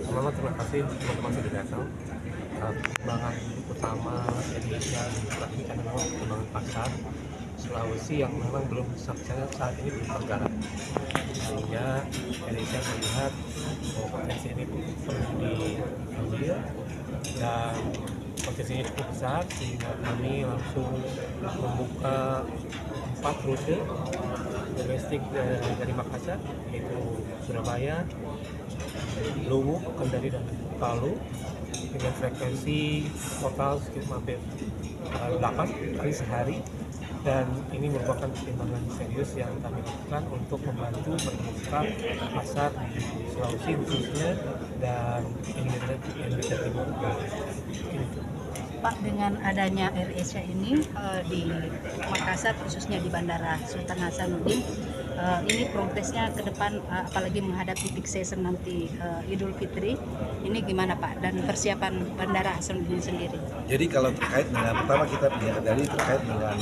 Pertama terima kasih teman-teman sudah datang. Perkembangan utama Indonesia ini karena memang perkembangan pasar Sulawesi yang memang belum sampai saat ini belum tergarap, sehingga Indonesia melihat bahwa potensi ini perlu diambil dan potensinya cukup besar, sehingga kami langsung membuka 4 rute domestik dari Makassar, yaitu Surabaya, Luwu, Kendari, dan Palu, dengan frekuensi total sekitar hampir 8 kali sehari. Dan ini merupakan pertimbangan serius yang kami lakukan untuk membantu membuka pasar di Sulawesi khususnya dan Indonesia Timur. Pak, dengan adanya AirAsia ini di Makassar khususnya di Bandara Sultan Hasanuddin, ini progresnya ke depan apalagi menghadapi peak season nanti Idul Fitri, ini gimana Pak, dan persiapan Bandara Hasanuddin sendiri? Jadi kalau terkait dengan pertama kita menyadari terkait dengan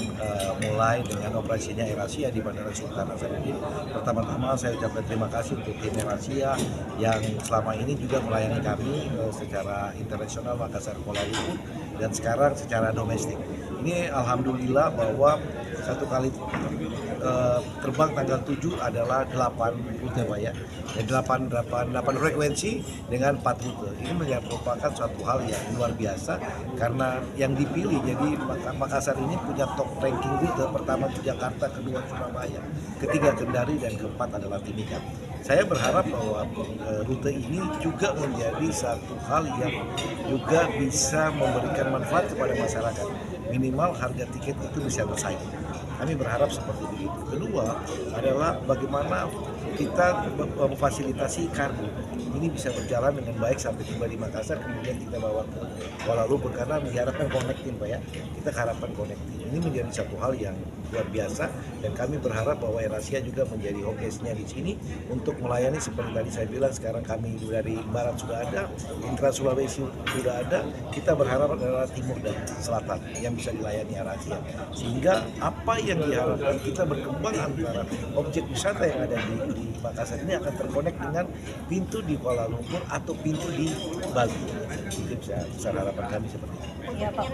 mulai dengan operasinya AirAsia di Bandara Sultan Hasanuddin. Pertama-tama saya ucapkan terima kasih untuk tim AirAsia yang selama ini juga melayani kami secara internasional Makassar, Kuala Lumpur, dan sekarang secara domestik. Ini alhamdulillah bahwa satu kali terbang tanggal 7 adalah 8 rute Pak ya. Dan 8 frekuensi dengan 4 rute. Ini merupakan suatu hal yang luar biasa karena yang dipilih, jadi Makassar ini punya top ranking rute, pertama itu Jakarta, kedua Surabaya, ketiga Kendari, dan keempat adalah Timika. Saya berharap bahwa rute ini juga menjadi satu hal yang juga bisa memberikan manfaat kepada masyarakat. Minimal harga tiket itu bisa bersaing. Kami berharap seperti itu. Kedua adalah bagaimana kita memfasilitasi kargo. Ini bisa berjalan dengan baik sampai tiba di Makassar, kemudian kita bawa ke Kuala Lumpur karena diharapkan connecting Pak ya. Kita harapkan connecting. Ini menjadi satu hal yang luar biasa dan kami berharap bahwa AirAsia juga menjadi home-base-nya di sini untuk melayani seperti tadi saya bilang. Sekarang kami dari barat sudah ada, intra Sulawesi sudah ada. Kita berharap adalah timur dan selatan yang bisa dilayani AirAsia. Sehingga apa yang diharapkan kita berkembang antara objek wisata yang ada di Makassar ini akan terkonek dengan pintu di Kuala Lumpur atau pintu di Bali. Itu bisa harapan kami seperti itu. Ya, Pak.